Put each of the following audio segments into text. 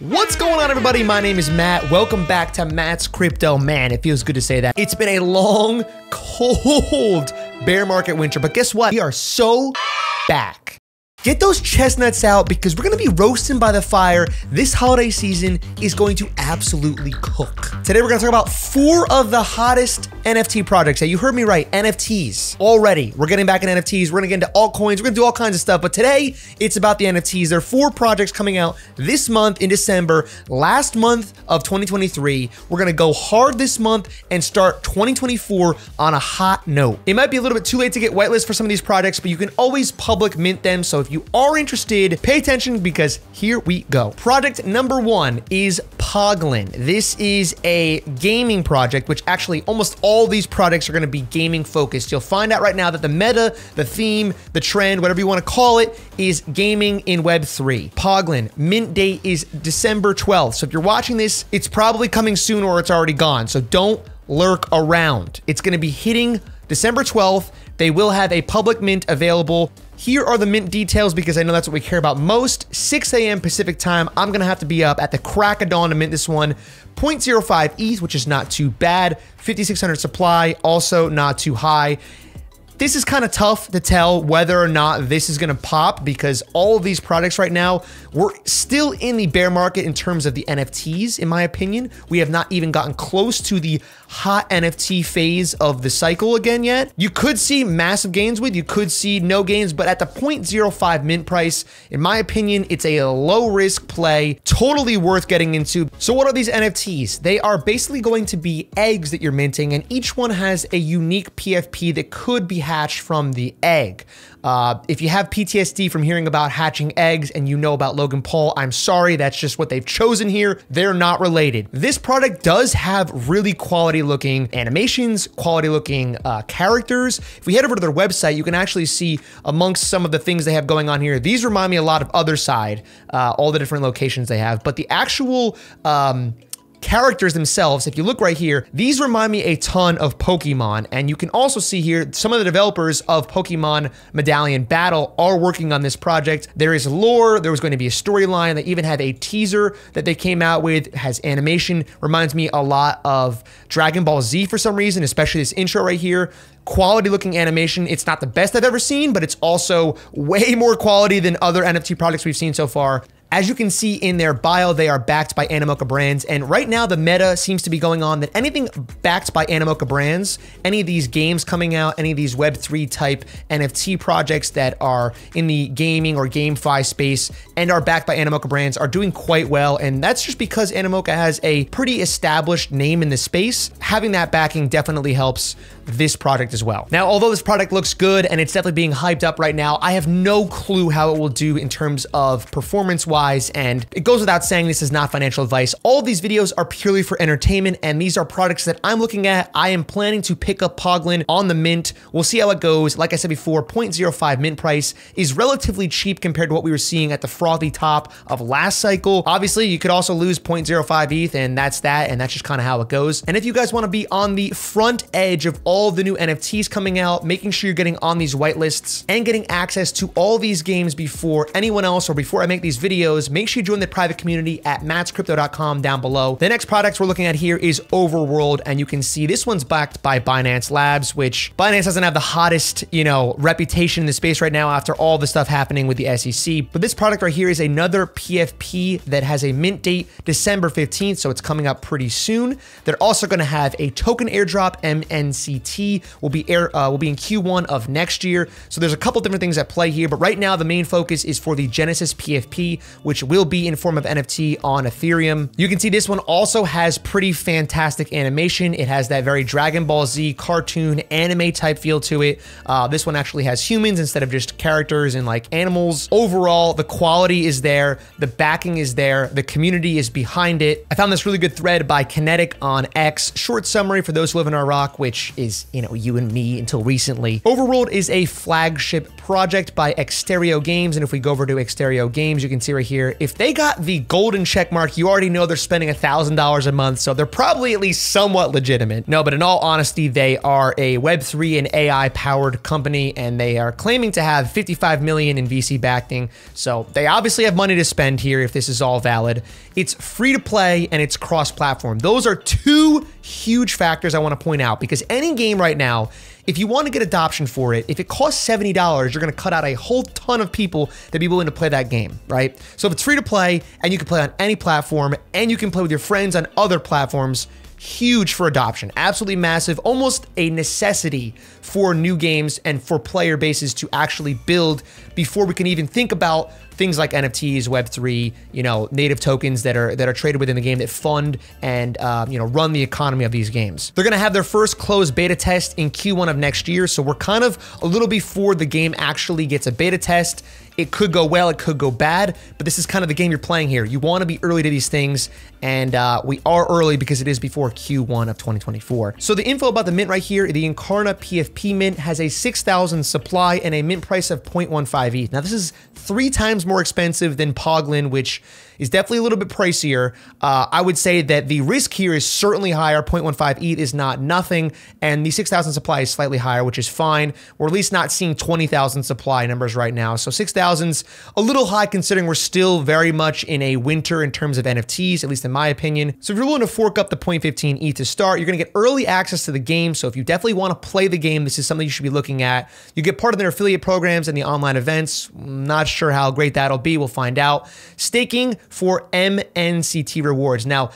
What's going on, everybody? My name is Matt. Welcome back to Matt's Crypto. Man, it feels good to say that. It's been a long, cold bear market winter, but guess what? We are so back. Get those chestnuts out because we're going to be roasting by the fire. This holiday season is going to absolutely cook. Today, we're going to talk about 4 of the hottest NFT projects. Yeah, you heard me right, NFTs. Already, we're getting back in NFTs. We're going to get into altcoins. We're going to do all kinds of stuff. But today, it's about the NFTs. There are 4 projects coming out this month in December, last month of 2023. We're going to go hard this month and start 2024 on a hot note. It might be a little bit too late to get whitelist for some of these projects, but you can always public mint them. So if you are interested, pay attention because here we go. Project number 1 is Poglin. This is a gaming project, which actually almost all these projects are going to be gaming focused. You'll find out right now that the meta, the theme, the trend, whatever you want to call it, is gaming in Web3. Poglin, mint date is December 12th. So if you're watching this, it's probably coming soon or it's already gone. So don't lurk around. It's going to be hitting December 12th. They will have a public mint available. Here are the mint details because I know that's what we care about most. 6 a.m. Pacific time. I'm going to have to be up at the crack of dawn to mint this one. 0.05 ETH, which is not too bad. 5,600 supply, also not too high. This is kind of tough to tell whether or not this is going to pop because all of these products right now, we're still in the bear market in terms of the NFTs, in my opinion. We have not even gotten close to the hot NFT phase of the cycle again yet. You could see massive gains you could see no gains, but at the 0.05 mint price, in my opinion, it's a low risk play, totally worth getting into. So what are these NFTs? They are basically going to be eggs that you're minting, and each one has a unique PFP that could be hatched from the egg. If you have PTSD from hearing about hatching eggs and you know about Logan Paul, I'm sorry, that's just what they've chosen here. They're not related. This product does have really quality looking animations, quality looking characters. If we head over to their website, you can actually see amongst some of the things they have going on here. These remind me a lot of Other Side, all the different locations they have, but the actual characters themselves, if you look right here, these remind me a ton of Pokemon. And you can also see here, some of the developers of Pokemon Medallion Battle are working on this project. There is lore, there was going to be a storyline. They even have a teaser that they came out with, it has animation, reminds me a lot of Dragon Ball Z for some reason, especially this intro right here. Quality looking animation. It's not the best I've ever seen, but it's also way more quality than other NFT products we've seen so far. As you can see in their bio, they are backed by Animoca Brands. And right now the meta seems to be going on that anything backed by Animoca Brands, any of these games coming out, any of these Web3 type NFT projects that are in the gaming or GameFi space and are backed by Animoca Brands are doing quite well. And that's just because Animoca has a pretty established name in the space. Having that backing definitely helps this product as well. Now, although this product looks good and it's definitely being hyped up right now, I have no clue how it will do in terms of performance-wise, and it goes without saying this is not financial advice. All of these videos are purely for entertainment, and these are products that I'm looking at. I am planning to pick up Poglin on the mint. We'll see how it goes. Like I said before, 0.05 mint price is relatively cheap compared to what we were seeing at the frothy top of last cycle. Obviously, you could also lose 0.05 ETH, and that's just kind of how it goes. And if you guys want to be on the front edge of all the new NFTs coming out, making sure you're getting on these whitelists and getting access to all these games before anyone else or before I make these videos, make sure you join the private community at mattscrypto.com down below. The next product we're looking at here is Overworld, and you can see this one's backed by Binance Labs, which Binance doesn't have the hottest, reputation in the space right now after all the stuff happening with the SEC. But this product right here is another PFP that has a mint date December 15th, so it's coming up pretty soon. They're also going to have a token airdrop, MNCT, will be in Q1 of next year. So there's a couple different things at play here, but right now the main focus is for the Genesis PFP, which will be in form of NFT on Ethereum. You can see this one also has pretty fantastic animation. It has that very Dragon Ball Z cartoon anime type feel to it. This one actually has humans instead of just characters and like animals. Overall, the quality is there, the backing is there, the community is behind it. I found this really good thread by Kinetic on X. Short summary for those who live in Iraq, which is, you and me until recently. Overworld is a flagship project by Exterio Games, and if we go over to Exterio Games, you can see right here. If they got the golden check mark, you already know they're spending $1,000 a month, so they're probably at least somewhat legitimate. No, but in all honesty, they are a Web3 and AI-powered company, and they are claiming to have 55 million in VC backing, so they obviously have money to spend here if this is all valid. It's free to play and it's cross-platform. Those are two huge factors I want to point out, because any game right now, if you want to get adoption for it, if it costs $70, you're going to cut out a whole ton of people that be willing to play that game, right? So if it's free to play and you can play on any platform and you can play with your friends on other platforms, huge for adoption, absolutely massive, almost a necessity for new games and for player bases to actually build before we can even think about things like NFTs, Web3, you know, native tokens that are traded within the game that fund and you know, run the economy of these games. They're gonna have their first closed beta test in Q1 of next year, so we're kind of a little before the game actually gets a beta test. It could go well, it could go bad, but this is kind of the game you're playing here. You want to be early to these things, and we are early because it is before Q1 of 2024. So the info about the mint right here, the Incarna PFP mint has a 6,000 supply and a mint price of 0.15 ETH. Now this is 3 times more expensive than Poglin, which is definitely a little bit pricier. I would say that the risk here is certainly higher. 0.15 ETH is not nothing, and the 6,000 supply is slightly higher, which is fine. We're at least not seeing 20,000 supply numbers right now. So 6,000's a little high considering we're still very much in a winter in terms of NFTs, at least in my opinion. So if you're willing to fork up the 0.15 ETH to start, you're gonna get early access to the game. So if you definitely wanna play the game, this is something you should be looking at. You get part of their affiliate programs and the online events. Not sure how great that'll be, we'll find out. Staking for MNCT rewards. Now,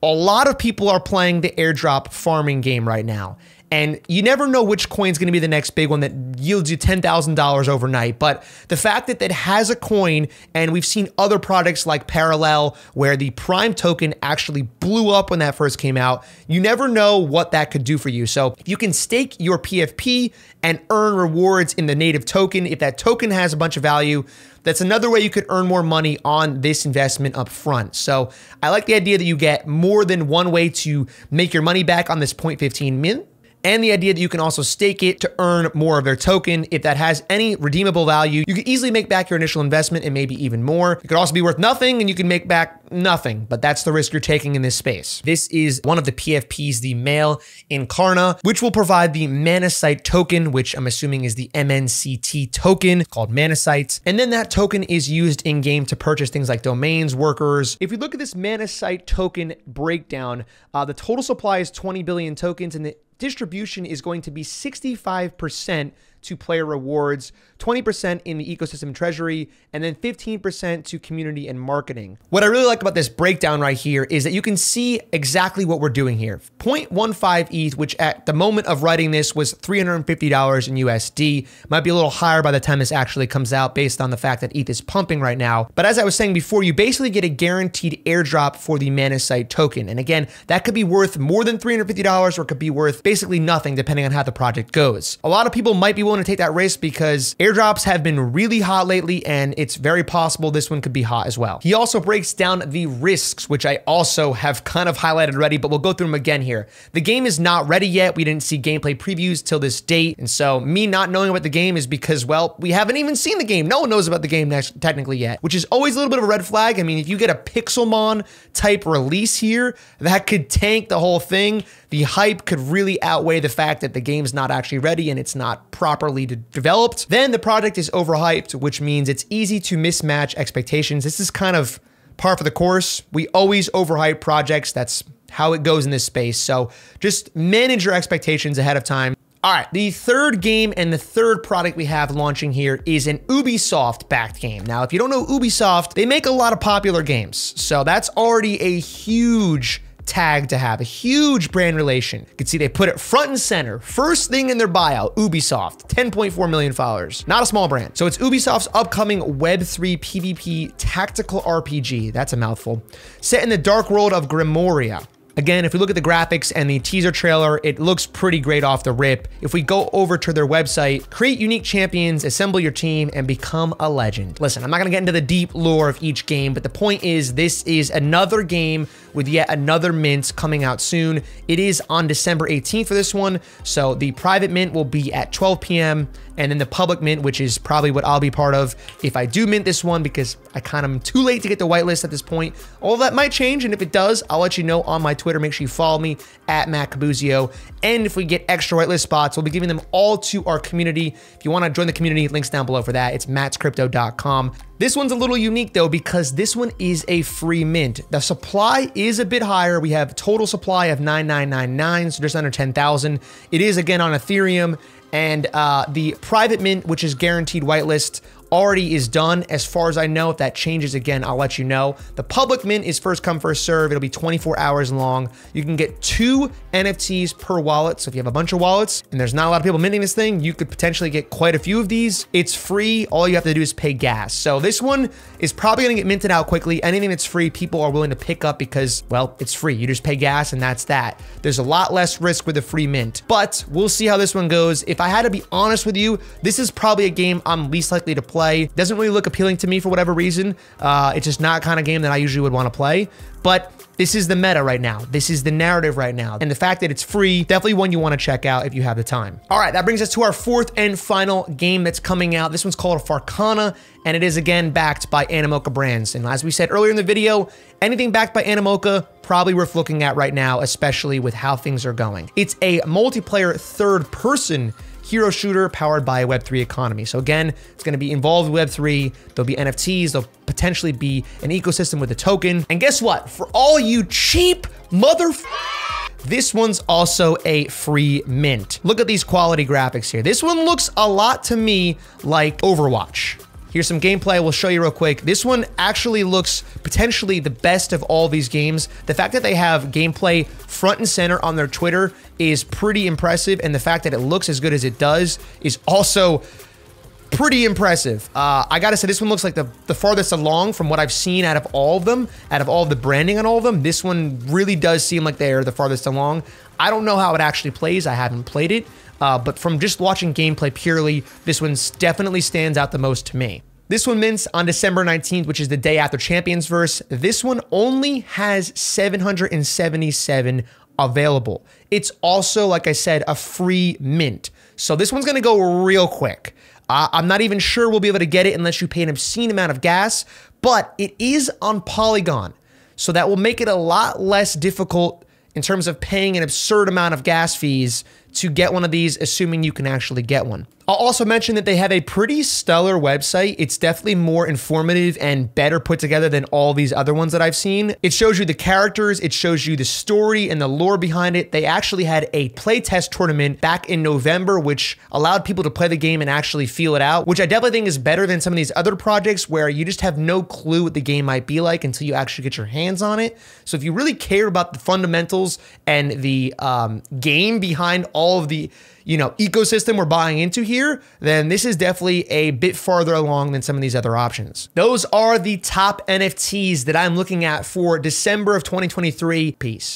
a lot of people are playing the airdrop farming game right now, and you never know which coin's gonna be the next big one that yields you $10,000 overnight. But the fact that it has a coin, and we've seen other products like Parallel, where the Prime token actually blew up when that first came out, you never know what that could do for you. So if you can stake your PFP and earn rewards in the native token, if that token has a bunch of value, that's another way you could earn more money on this investment up front. So I like the idea that you get more than one way to make your money back on this 0.15 mint, and the idea that you can also stake it to earn more of their token. If that has any redeemable value, you can easily make back your initial investment and maybe even more. It could also be worth nothing and you can make back nothing, but that's the risk you're taking in this space. This is one of the PFPs, the male Incarna, which will provide the Manasite token, which I'm assuming is the MNCT token called Manasite. And then that token is used in game to purchase things like domains, workers. If we look at this Manasite token breakdown, the total supply is 20 billion tokens, and the distribution is going to be 65% to player rewards, 20% in the ecosystem treasury, and then 15% to community and marketing. What I really like about this breakdown right here is that you can see exactly what we're doing here. 0.15 ETH, which at the moment of writing this was $350 in USD, might be a little higher by the time this actually comes out based on the fact that ETH is pumping right now. But as I was saying before, you basically get a guaranteed airdrop for the Manasite token. And again, that could be worth more than $350 or it could be worth basically nothing depending on how the project goes. A lot of people might be willing to take that risk because airdrops have been really hot lately, and it's very possible this one could be hot as well. He also breaks down the risks, which I also have kind of highlighted already, but we'll go through them again here. The game is not ready yet. We didn't see gameplay previews till this date, and so me not knowing about the game is because, well, we haven't even seen the game. No one knows about the game technically yet, which is always a little bit of a red flag. I mean, if you get a Pixelmon type release here, that could tank the whole thing. The hype could really outweigh the fact that the game's not actually ready and it's not properly developed. Then the product is overhyped, which means it's easy to mismatch expectations. This is kind of par for the course. We always overhype projects. That's how it goes in this space. So just manage your expectations ahead of time. All right, the third game and the third product we have launching here is an Ubisoft-backed game. Now, if you don't know Ubisoft, they make a lot of popular games. So that's already a huge tag to have, a huge brand relation. You can see they put it front and center. First thing in their bio, Ubisoft, 10.4 million followers. Not a small brand. So it's Ubisoft's upcoming Web3 PvP tactical RPG. That's a mouthful. Set in the dark world of Grimoria. Again, if we look at the graphics and the teaser trailer, it looks pretty great off the rip. If we go over to their website, create unique champions, assemble your team, and become a legend. Listen, I'm not gonna get into the deep lore of each game, but the point is this is another game with yet another mint coming out soon. It is on December 18th for this one. So the private mint will be at 12 p.m. and then the public mint, which is probably what I'll be part of if I do mint this one, because I kind of am too late to get the whitelist at this point. All that might change, and if it does, I'll let you know on my Twitter. Make sure you follow me at Matt Cabuzio. And if we get extra whitelist spots, we'll be giving them all to our community. If you want to join the community, links down below for that. It's mattscrypto.com. This one's a little unique though, because this one is a free mint. The supply is a bit higher. We have total supply of 9,999, so just under 10,000. It is again on Ethereum, and the private mint, which is guaranteed whitelist, already is done. As far as I know, if that changes again, I'll let you know. The public mint is first come, first serve. It'll be 24 hours long. You can get 2 NFTs per wallet. So if you have a bunch of wallets and there's not a lot of people minting this thing, you could potentially get quite a few of these. It's free. All you have to do is pay gas. So this one is probably going to get minted out quickly. Anything that's free, people are willing to pick up because, well, it's free. You just pay gas and that's that. There's a lot less risk with a free mint, but we'll see how this one goes. If I had to be honest with you, this is probably a game I'm least likely to play. Doesn't really look appealing to me for whatever reason. It's just not kind of game that I usually would want to play, but this is the meta right now. This is the narrative right now. And the fact that it's free, definitely one you want to check out if you have the time. All right, that brings us to our 4th and final game that's coming out. This one's called Farcana, and it is again backed by Animoca Brands. And as we said earlier in the video, anything backed by Animoca, probably worth looking at right now, especially with how things are going. It's a multiplayer third-person hero shooter powered by a Web3 economy. So again, it's going to be involved with Web3. There'll be NFTs. There'll potentially be an ecosystem with a token. And guess what? For all you cheap this one's also a free mint. Look at these quality graphics here. This one looks a lot to me like Overwatch. Here's some gameplay we'll show you real quick. This one actually looks potentially the best of all these games. The fact that they have gameplay front and center on their Twitter is pretty impressive, and the fact that it looks as good as it does is also pretty impressive. I gotta say, this one looks like the farthest along from what I've seen out of all of them, out of all of the branding on all of them. This one really does seem like they're the farthest along. I don't know how it actually plays. I haven't played it. But from just watching gameplay purely, this one definitely stands out the most to me. This one mints on December 19th, which is the day after Champions Verse. This one only has 777 available. It's also, like I said, a free mint. So this one's gonna go real quick. I'm not even sure we'll be able to get it unless you pay an obscene amount of gas, but it is on Polygon. So that will make it a lot less difficult in terms of paying an absurd amount of gas fees to get one of these, assuming you can actually get one. I'll also mention that they have a pretty stellar website. It's definitely more informative and better put together than all these other ones that I've seen. It shows you the characters, it shows you the story and the lore behind it. They actually had a playtest tournament back in November, which allowed people to play the game and actually feel it out, which I definitely think is better than some of these other projects where you just have no clue what the game might be like until you actually get your hands on it. So if you really care about the fundamentals and the game behind all of the ecosystem we're buying into here, then this is definitely a bit farther along than some of these other options. Those are the top NFTs that I'm looking at for December of 2023. Peace.